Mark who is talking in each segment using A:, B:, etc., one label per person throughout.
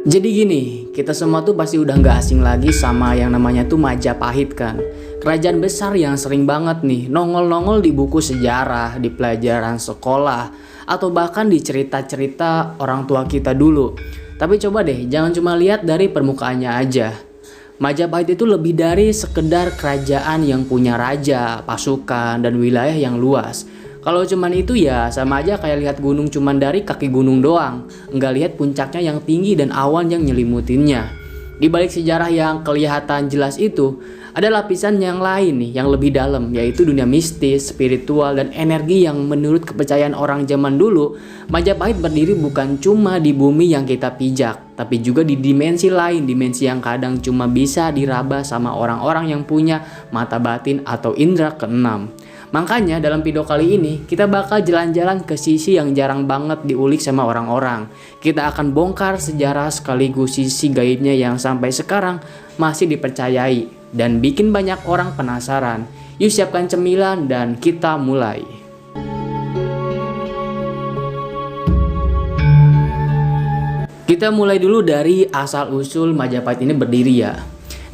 A: Jadi gini, kita semua tuh pasti udah nggak asing lagi sama yang namanya tuh Majapahit kan. Kerajaan besar yang sering banget nih nongol-nongol di buku sejarah, di pelajaran sekolah, atau bahkan di cerita-cerita orang tua kita dulu. Tapi coba deh, jangan cuma lihat dari permukaannya aja. Majapahit itu lebih dari sekedar kerajaan yang punya raja, pasukan, dan wilayah yang luas. Kalau cuman itu ya sama aja kayak lihat gunung cuman dari kaki gunung doang, nggak lihat puncaknya yang tinggi dan awan yang nyelimutinnya. Di balik sejarah yang kelihatan jelas itu, ada lapisan yang lain nih yang lebih dalam, yaitu dunia mistis, spiritual, dan energi yang menurut kepercayaan orang zaman dulu, Majapahit berdiri bukan cuma di bumi yang kita pijak, tapi juga di dimensi lain, dimensi yang kadang cuma bisa diraba sama orang-orang yang punya mata batin atau indera keenam. Makanya dalam video kali ini kita bakal jalan-jalan ke sisi yang jarang banget diulik sama orang-orang. Kita akan bongkar sejarah sekaligus sisi gaibnya yang sampai sekarang masih dipercayai dan bikin banyak orang penasaran. Yuk siapkan cemilan dan kita mulai. Kita mulai dulu dari asal-usul Majapahit ini berdiri ya.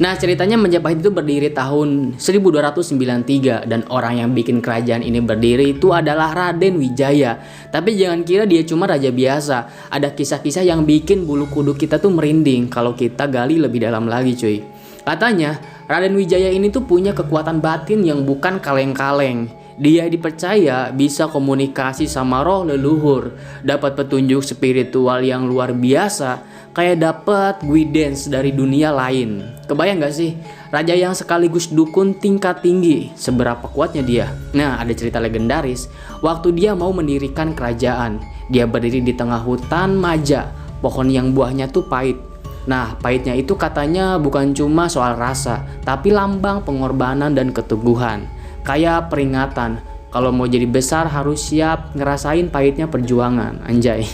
A: Nah ceritanya Majapahit itu berdiri tahun 1293 dan orang yang bikin kerajaan ini berdiri itu adalah Raden Wijaya. Tapi jangan kira dia cuma raja biasa. Ada kisah-kisah yang bikin bulu kuduk kita tuh merinding kalau kita gali lebih dalam lagi cuy. Katanya Raden Wijaya ini tuh punya kekuatan batin yang bukan kaleng-kaleng. Dia dipercaya bisa komunikasi sama roh leluhur, dapat petunjuk spiritual yang luar biasa, kayak dapat guidance dari dunia lain. Kebayang gak sih, raja yang sekaligus dukun tingkat tinggi, seberapa kuatnya dia? Nah, ada cerita legendaris, waktu dia mau mendirikan kerajaan, dia berdiri di tengah hutan maja, pohon yang buahnya tuh pahit. Nah, pahitnya itu katanya bukan cuma soal rasa, tapi lambang pengorbanan dan keteguhan. Kayak peringatan, kalau mau jadi besar harus siap ngerasain pahitnya perjuangan, anjay.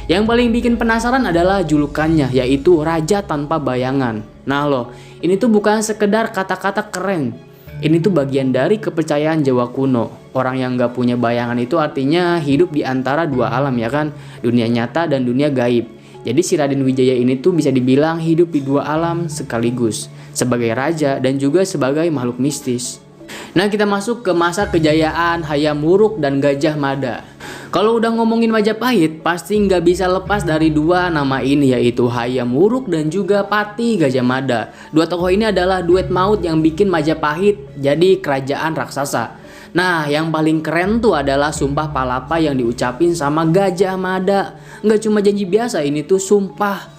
A: Yang paling bikin penasaran adalah julukannya, yaitu Raja Tanpa Bayangan. Nah loh, ini tuh bukan sekedar kata-kata keren. Ini tuh bagian dari kepercayaan Jawa kuno. Orang yang gak punya bayangan itu artinya hidup di antara dua alam ya kan, dunia nyata dan dunia gaib. Jadi si Raden Wijaya ini tuh bisa dibilang hidup di dua alam sekaligus, sebagai raja dan juga sebagai makhluk mistis. Nah kita masuk ke masa kejayaan Hayam Wuruk dan Gajah Mada. Kalau udah ngomongin Majapahit pasti nggak bisa lepas dari dua nama ini, yaitu Hayam Wuruk dan juga Pati Gajah Mada. Dua tokoh ini adalah duet maut yang bikin Majapahit jadi kerajaan raksasa. Nah yang paling keren tuh adalah sumpah palapa yang diucapin sama Gajah Mada. Nggak cuma janji biasa, ini tuh sumpah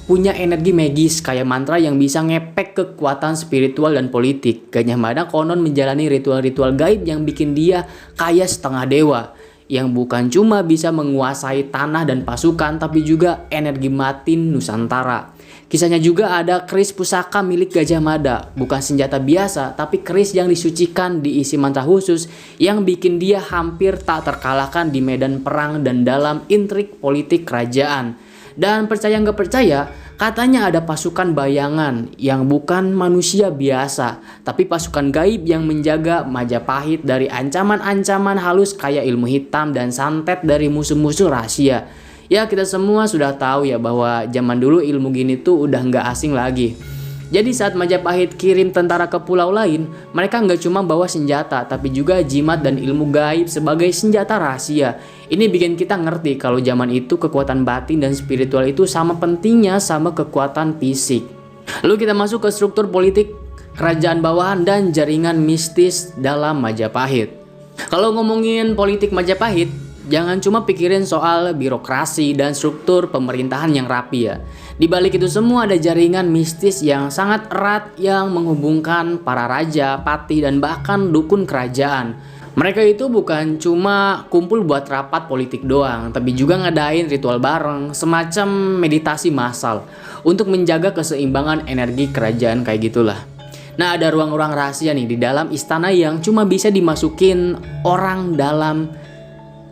A: punya energi magis kayak mantra yang bisa ngepek kekuatan spiritual dan politik. Gajah Mada konon menjalani ritual-ritual gaib yang bikin dia kayak setengah dewa, yang bukan cuma bisa menguasai tanah dan pasukan, tapi juga energi batin Nusantara. Kisahnya juga ada keris pusaka milik Gajah Mada, bukan senjata biasa, tapi keris yang disucikan diisi mantra khusus yang bikin dia hampir tak terkalahkan di medan perang dan dalam intrik politik kerajaan. Dan percaya nggak percaya, katanya ada pasukan bayangan yang bukan manusia biasa, tapi pasukan gaib yang menjaga Majapahit dari ancaman-ancaman halus kayak ilmu hitam dan santet dari musuh-musuh rahasia. Ya kita semua sudah tahu ya bahwa zaman dulu ilmu gini tuh udah nggak asing lagi. Jadi saat Majapahit kirim tentara ke pulau lain, mereka nggak cuma bawa senjata, tapi juga jimat dan ilmu gaib sebagai senjata rahasia. Ini bikin kita ngerti kalau zaman itu kekuatan batin dan spiritual itu sama pentingnya sama kekuatan fisik. Lalu kita masuk ke struktur politik, kerajaan bawahan, dan jaringan mistis dalam Majapahit. Kalau ngomongin politik Majapahit, jangan cuma pikirin soal birokrasi dan struktur pemerintahan yang rapi ya. Di balik itu semua ada jaringan mistis yang sangat erat yang menghubungkan para raja, patih, dan bahkan dukun kerajaan. Mereka itu bukan cuma kumpul buat rapat politik doang, tapi juga ngadain ritual bareng, semacam meditasi massal untuk menjaga keseimbangan energi kerajaan kayak gitulah. Nah ada ruang-ruang rahasia nih di dalam istana yang cuma bisa dimasukin orang dalam,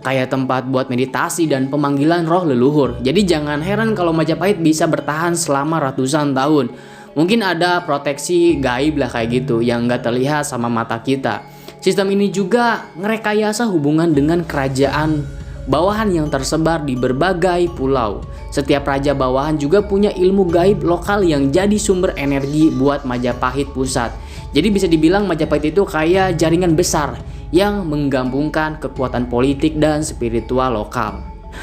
A: kayak tempat buat meditasi dan pemanggilan roh leluhur. Jadi jangan heran kalau Majapahit bisa bertahan selama ratusan tahun. Mungkin ada proteksi gaib lah kayak gitu yang nggak terlihat sama mata kita. Sistem ini juga ngerekayasa hubungan dengan kerajaan bawahan yang tersebar di berbagai pulau. Setiap raja bawahan juga punya ilmu gaib lokal yang jadi sumber energi buat Majapahit pusat. Jadi bisa dibilang Majapahit itu kayak jaringan besar yang menggabungkan kekuatan politik dan spiritual lokal.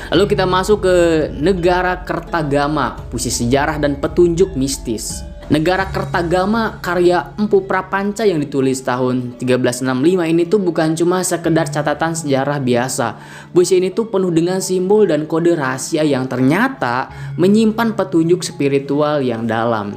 A: Lalu kita masuk ke negara Kertagama, pusat sejarah dan petunjuk mistis. Negara Kertagama karya Empu Prapanca yang ditulis tahun 1365 ini tuh bukan cuma sekedar catatan sejarah biasa. Puisi ini tuh penuh dengan simbol dan kode rahasia yang ternyata menyimpan petunjuk spiritual yang dalam.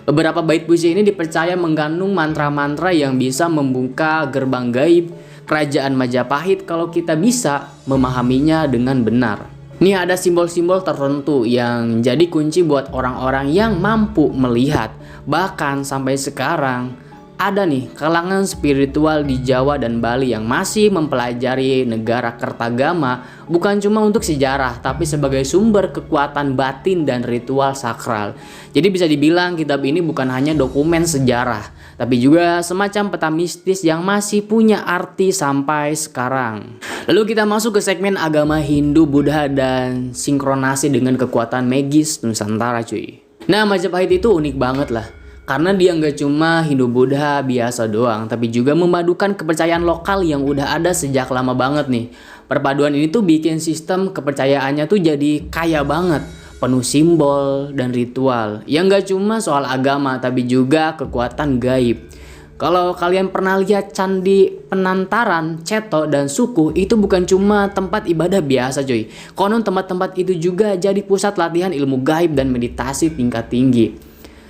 A: Beberapa bait puisi ini dipercaya mengandung mantra-mantra yang bisa membuka gerbang gaib kerajaan Majapahit kalau kita bisa memahaminya dengan benar. Nih ada simbol-simbol tertentu yang jadi kunci buat orang-orang yang mampu melihat. Bahkan sampai sekarang ada nih kalangan spiritual di Jawa dan Bali yang masih mempelajari negara Kertagama bukan cuma untuk sejarah tapi sebagai sumber kekuatan batin dan ritual sakral. Jadi bisa dibilang kitab ini bukan hanya dokumen sejarah tapi juga semacam peta mistis yang masih punya arti sampai sekarang. Lalu kita masuk ke segmen agama Hindu, Buddha dan sinkronasi dengan kekuatan magis Nusantara cuy. Nah Majapahit itu unik banget lah. Karena dia nggak cuma Hindu Buddha biasa doang, tapi juga memadukan kepercayaan lokal yang udah ada sejak lama banget nih. Perpaduan ini tuh bikin sistem kepercayaannya tuh jadi kaya banget, penuh simbol dan ritual. Yang nggak cuma soal agama, tapi juga kekuatan gaib. Kalau kalian pernah lihat Candi Penantaran, Ceto, dan Suku, itu bukan cuma tempat ibadah biasa cuy. Konon tempat-tempat itu juga jadi pusat latihan ilmu gaib dan meditasi tingkat tinggi.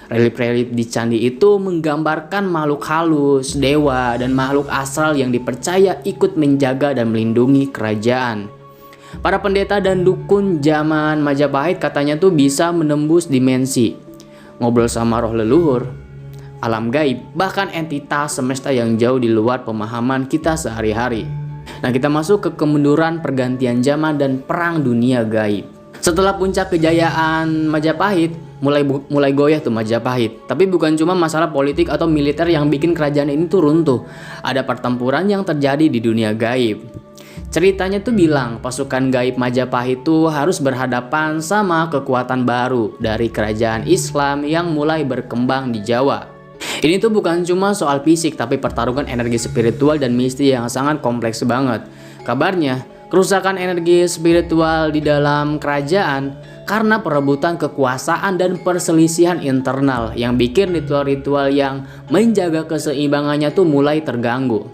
A: Relief-relief di candi itu menggambarkan makhluk halus, dewa, dan makhluk astral yang dipercaya ikut menjaga dan melindungi kerajaan. Para pendeta dan dukun zaman Majapahit katanya tuh bisa menembus dimensi, ngobrol sama roh leluhur, alam gaib, bahkan entitas semesta yang jauh di luar pemahaman kita sehari-hari. Nah kita masuk ke kemunduran pergantian zaman dan perang dunia gaib. Setelah puncak kejayaan Majapahit, mulai goyah tuh Majapahit. Tapi bukan cuma masalah politik atau militer yang bikin kerajaan ini tuh runtuh. Ada pertempuran yang terjadi di dunia gaib. Ceritanya tuh bilang pasukan gaib Majapahit tuh harus berhadapan sama kekuatan baru dari kerajaan Islam yang mulai berkembang di Jawa. Ini tuh bukan cuma soal fisik tapi pertarungan energi spiritual dan mistis yang sangat kompleks banget. Kabarnya kerusakan energi spiritual di dalam kerajaan karena perebutan kekuasaan dan perselisihan internal yang bikin ritual-ritual yang menjaga keseimbangannya tuh mulai terganggu.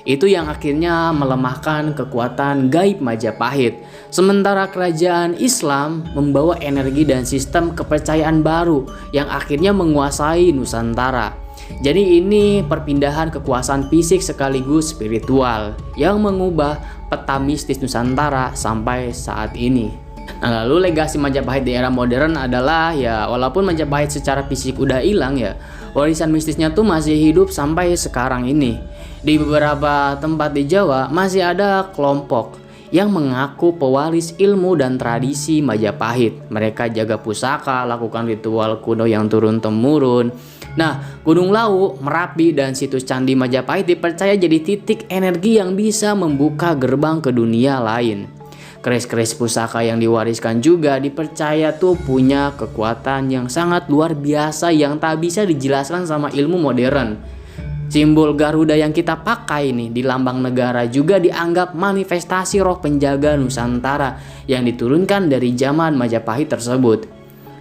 A: Itu yang akhirnya melemahkan kekuatan gaib Majapahit. Sementara kerajaan Islam membawa energi dan sistem kepercayaan baru yang akhirnya menguasai Nusantara. Jadi ini perpindahan kekuasaan fisik sekaligus spiritual yang mengubah peta mistis Nusantara sampai saat ini. Nah, lalu legasi Majapahit di era modern adalah ya walaupun Majapahit secara fisik udah hilang ya, warisan mistisnya tuh masih hidup sampai sekarang ini. Di beberapa tempat di Jawa masih ada kelompok yang mengaku pewaris ilmu dan tradisi Majapahit. Mereka jaga pusaka, lakukan ritual kuno yang turun-temurun. Nah, Gunung Lawu, Merapi, dan situs Candi Majapahit dipercaya jadi titik energi yang bisa membuka gerbang ke dunia lain. Keris-keris pusaka yang diwariskan juga dipercaya tuh punya kekuatan yang sangat luar biasa yang tak bisa dijelaskan sama ilmu modern. Simbol Garuda yang kita pakai nih di lambang negara juga dianggap manifestasi roh penjaga Nusantara yang diturunkan dari zaman Majapahit tersebut.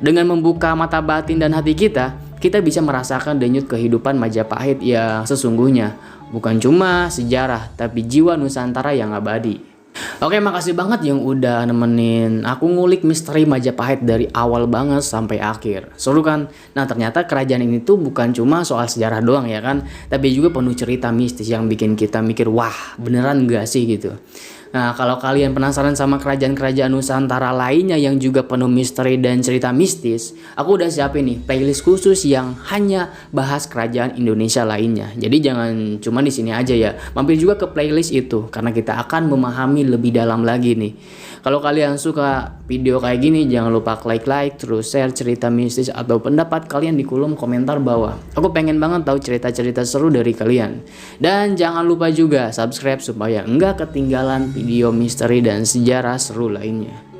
A: Dengan membuka mata batin dan hati kita bisa merasakan denyut kehidupan Majapahit yang sesungguhnya. Bukan cuma sejarah, tapi jiwa Nusantara yang abadi. Oke, makasih banget yang udah nemenin aku ngulik misteri Majapahit dari awal banget sampai akhir. Seru kan? Nah ternyata kerajaan ini tuh bukan cuma soal sejarah doang ya kan, tapi juga penuh cerita mistis yang bikin kita mikir, wah beneran gak sih gitu. Nah kalau kalian penasaran sama kerajaan-kerajaan Nusantara lainnya yang juga penuh misteri dan cerita mistis, aku udah siapin nih playlist khusus yang hanya bahas kerajaan Indonesia lainnya. Jadi jangan cuma di sini aja ya, mampir juga ke playlist itu karena kita akan memahami lebih dalam lagi nih. Kalau kalian suka video kayak gini, jangan lupa like, terus share cerita mistis atau pendapat kalian di kolom komentar bawah. Aku pengen banget tahu cerita-cerita seru dari kalian. Dan jangan lupa juga subscribe supaya nggak ketinggalan video misteri dan sejarah seru lainnya.